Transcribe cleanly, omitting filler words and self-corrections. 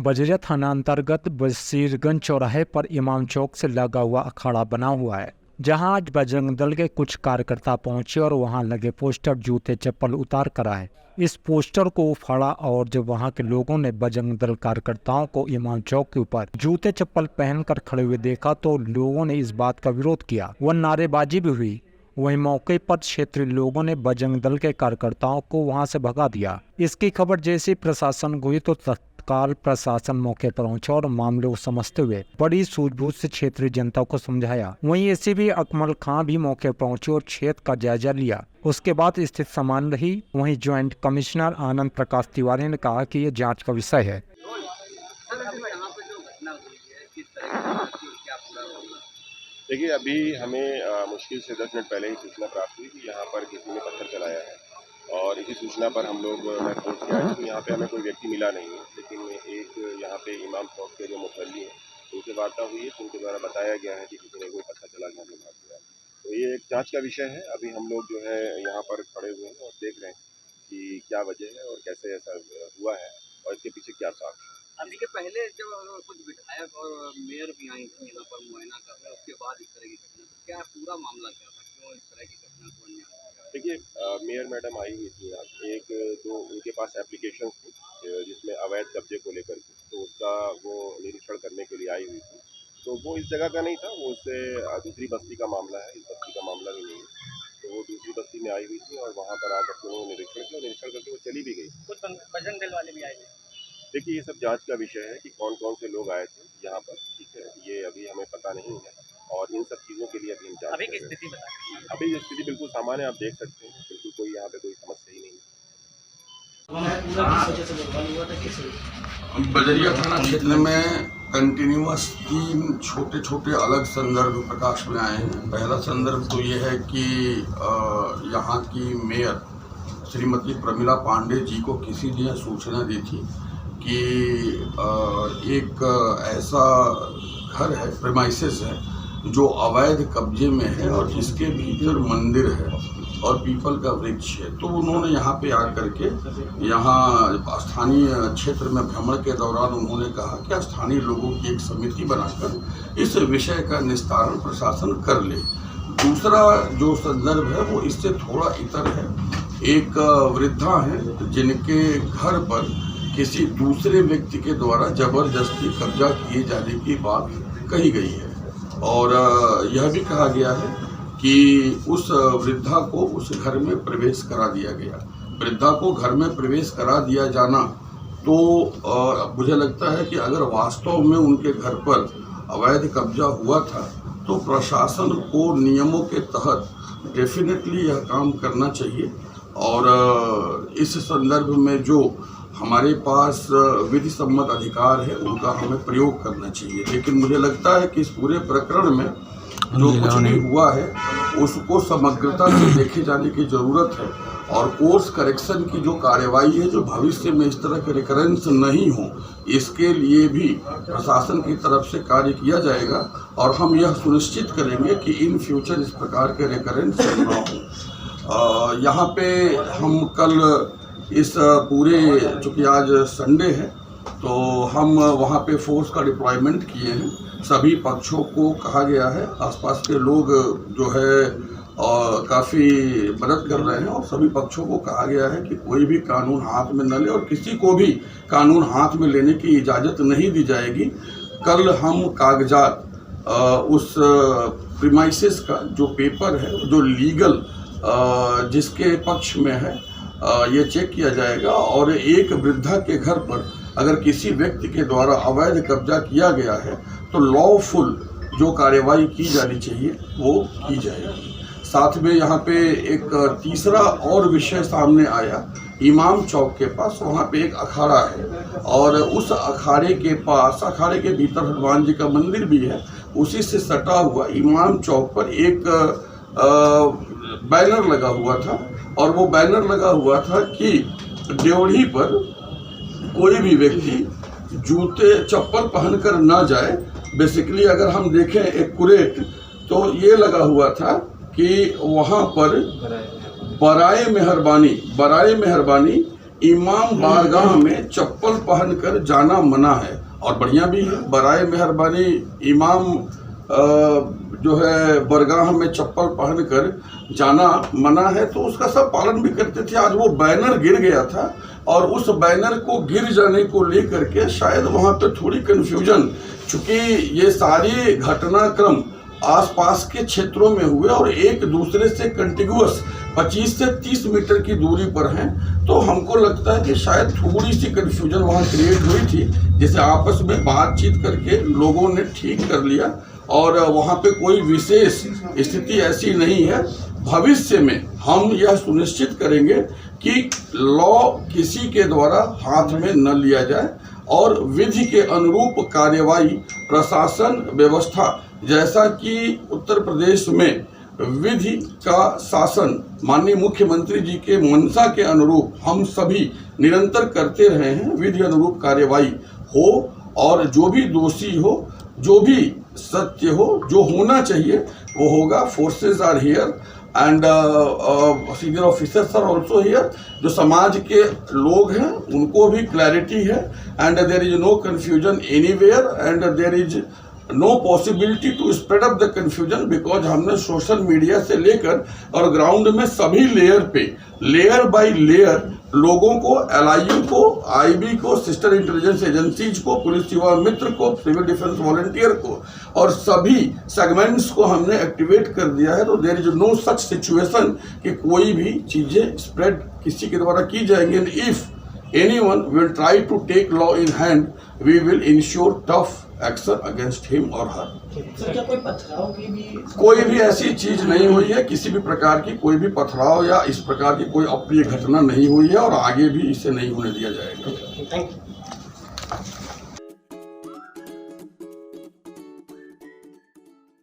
बजरिया थाना अंतर्गत बशीरगंज चौराहे पर इमाम चौक से लगा हुआ अखाड़ा बना हुआ है, जहां आज बजरंग दल के कुछ कार्यकर्ता पहुंचे और वहां लगे पोस्टर जूते चप्पल उतार कर आए। इस पोस्टर को फाड़ा और जब वहां के लोगों ने बजरंग दल कार्यकर्ताओं को इमाम चौक के ऊपर जूते चप्पल पहनकर खड़े हुए देखा तो लोगों ने इस बात का विरोध किया व नारेबाजी भी हुई। वहीं मौके पर क्षेत्रीय लोगों ने बजरंग दल के कार्यकर्ताओं को वहां से भगा दिया। इसकी खबर जैसे प्रशासन को हुई तो तत्काल प्रशासन मौके पर पहुंचा और मामले को समझते हुए बड़ी सूझबूझ से क्षेत्रीय जनता को समझाया। वहीं एसीपी अकमल खां भी मौके पर पहुंचे और क्षेत्र का जायजा लिया। उसके बाद स्थिति सामान्य रही। वहीं ज्वाइंट कमिश्नर आनंद प्रकाश तिवारी ने कहा कि ये जाँच का विषय है। देखिए, अभी हमें मुश्किल से 10 मिनट पहले ही सूचना प्राप्त हुई कि यहाँ पर किसी ने पत्थर चलाया है और इसी सूचना पर हम लोग मैं पहुँच के आए। तो यहाँ पे हमें कोई व्यक्ति मिला नहीं है, लेकिन एक यहाँ पे इमाम चौक के जो मुसल्ली हैं उनसे वार्ता हुई है तो उनके द्वारा बताया गया है कि किसी ने कोई पत्थर चला के हमें मार दिया। तो ये एक जाँच का विषय है। अभी हम लोग जो है यहाँ पर खड़े हुए हैं और देख रहे हैं कि क्या वजह है और कैसे ऐसा हुआ है और इसके पीछे क्या साक्ष्य है। अभी के पहले जब कुछ विधायक और मेयर भी आई थी यहाँ पर मुआयना कर रहे, उसके बाद इस तरह की घटना, तो क्या पूरा मामला क्या था, क्यों इस तरह की घटना को अन्याय किया? देखिए, मेयर मैडम आई हुई थी यहाँ, एक दो उनके पास एप्लीकेशन थी जिसमें अवैध कब्जे को लेकर के, तो उसका वो निरीक्षण करने के लिए आई हुई थी। तो वो इस जगह का नहीं था, वो उससे दूसरी बस्ती का मामला है, इस बस्ती का मामला भी नहीं है। तो वो दूसरी बस्ती में आई हुई थी और वहाँ पर आकर के उन्होंने निरीक्षण किया, निरीक्षण करके वो चली भी गई। कुछ बजरंग दल वाले भी आए थे। देखिए, ये सब जांच का विषय है कि कौन कौन से लोग आए थे यहाँ पर, ठीक है, ये अभी हमें पता नहीं है और इन सब चीज़ों के लिए अभी हम जांच अभी की कर रहे स्थिति बताइए। हैं। अभी स्थिति बिल्कुल सामान्य, आप देख सकते हैं, बिल्कुल कोई यहाँ पे कोई समस्या ही नहीं है। बजरिया थाना क्षेत्र में कंटिन्यूअस 3 छोटे छोटे अलग संदर्भ प्रकाश में आए हैं। पहला संदर्भ तो ये है कि यहाँ की मेयर श्रीमती प्रमिला पांडे जी को किसी ने सूचना दी थी कि एक ऐसा घर है, प्रेमाइसेस है, जो अवैध कब्जे में है और जिसके भीतर मंदिर है और पीपल का वृक्ष है। तो उन्होंने यहाँ पे आकर के यहाँ स्थानीय क्षेत्र में भ्रमण के दौरान उन्होंने कहा कि स्थानीय लोगों की एक समिति बनाकर इस विषय का निस्तारण प्रशासन कर ले। दूसरा जो संदर्भ है वो इससे थोड़ा इतर है। एक वृद्धा है जिनके घर पर किसी दूसरे व्यक्ति के द्वारा जबरदस्ती कब्जा किए जाने की बात कही गई है और यह भी कहा गया है कि उस वृद्धा को उस घर में प्रवेश करा दिया गया। वृद्धा को घर में प्रवेश करा दिया जाना तो मुझे लगता है कि अगर वास्तव में उनके घर पर अवैध कब्जा हुआ था तो प्रशासन को नियमों के तहत डेफिनेटली यह काम करना चाहिए और इस संदर्भ में जो हमारे पास विधि सम्मत अधिकार है उनका हमें प्रयोग करना चाहिए। लेकिन मुझे लगता है कि इस पूरे प्रकरण में जो कुछ भी हुआ है उसको समग्रता से देखे जाने की ज़रूरत है और कोर्स करेक्शन की जो कार्यवाही है, जो भविष्य में इस तरह के रिकरेंस नहीं हो, इसके लिए भी प्रशासन की तरफ से कार्य किया जाएगा और हम यह सुनिश्चित करेंगे कि इन फ्यूचर इस प्रकार के रिकरेंस न हो। यहाँ पे हम कल इस पूरे, चूँकि आज संडे है तो हम वहाँ पे फोर्स का डिप्लॉयमेंट किए हैं। सभी पक्षों को कहा गया है, आसपास के लोग जो है काफ़ी मदद कर रहे हैं और सभी पक्षों को कहा गया है कि कोई भी कानून हाथ में न ले और किसी को भी कानून हाथ में लेने की इजाज़त नहीं दी जाएगी। कल हम कागजात उस प्रीमाइसेस का जो पेपर है, जो लीगल जिसके पक्ष में है, ये चेक किया जाएगा और एक वृद्धा के घर पर अगर किसी व्यक्ति के द्वारा अवैध कब्जा किया गया है तो लॉफुल जो कार्यवाही की जानी चाहिए वो की जाएगी। साथ में यहाँ पे एक तीसरा और विषय सामने आया, इमाम चौक के पास वहाँ पे एक अखाड़ा है और उस अखाड़े के पास, अखाड़े के भीतर हनुमान जी का मंदिर भी है, उसी से सटा हुआ इमाम चौक पर एक बैनर लगा हुआ था और वो बैनर लगा हुआ था कि ड्योढ़ी पर कोई भी व्यक्ति जूते चप्पल पहनकर ना जाए। बेसिकली अगर हम देखें एक कुरेट तो ये लगा हुआ था कि वहाँ पर बराए मेहरबानी इमाम बारगाह में चप्पल पहनकर जाना मना है, और बढ़िया भी है। बराए मेहरबानी इमाम जो है बरगाह में चप्पल पहनकर जाना मना है, तो उसका सब पालन भी करते थे। आज वो बैनर गिर गया था और उस बैनर को गिर जाने को लेकर के शायद वहाँ पे थोड़ी कन्फ्यूजन, चूंकि ये सारी घटनाक्रम आसपास के क्षेत्रों में हुए और एक दूसरे से कंटिग्यूअस 25 से 30 मीटर की दूरी पर हैं, तो हमको लगता है कि शायद थोड़ी सी कन्फ्यूजन वहाँ क्रिएट हुई थी, जिसे आपस में बातचीत करके लोगों ने ठीक कर लिया और वहाँ पे कोई विशेष स्थिति ऐसी नहीं है। भविष्य में हम यह सुनिश्चित करेंगे कि लॉ किसी के द्वारा हाथ में न लिया जाए और विधि के अनुरूप कार्यवाही प्रशासन व्यवस्था, जैसा कि उत्तर प्रदेश में विधि का शासन माननीय मुख्यमंत्री जी के मंशा के अनुरूप हम सभी निरंतर करते रहे हैं, विधि अनुरूप कार्यवाही हो और जो भी दोषी हो, जो भी सत्य हो, जो होना चाहिए वो होगा। Forces are here and senior officers are also here. जो समाज के लोग हैं उनको भी क्लैरिटी है and there is no confusion anywhere and there is no possibility to spread up the confusion, because हमने सोशल मीडिया से लेकर और ग्राउंड में सभी लेयर पे लेयर बाय लेयर लोगों को, एलआईयू को, आईबी को, सिस्टर इंटेलिजेंस एजेंसीज को, पुलिस युवा मित्र को, सिविल डिफेंस वॉलंटियर को और सभी सेगमेंट्स को हमने एक्टिवेट कर दिया है। तो there is no such situation कि कोई भी चीजें स्प्रेड किसी के द्वारा की जाएंगी। And if anyone will try to take law in hand, we will ensure tough action against him or her. Sir, क्या कोई पथराव की भी कोई भी ऐसी चीज नहीं हुई है, किसी भी प्रकार की कोई भी पथराव या इस प्रकार की कोई अप्रिय घटना नहीं हुई है और आगे भी इसे नहीं होने दिया जाएगा। Thank you.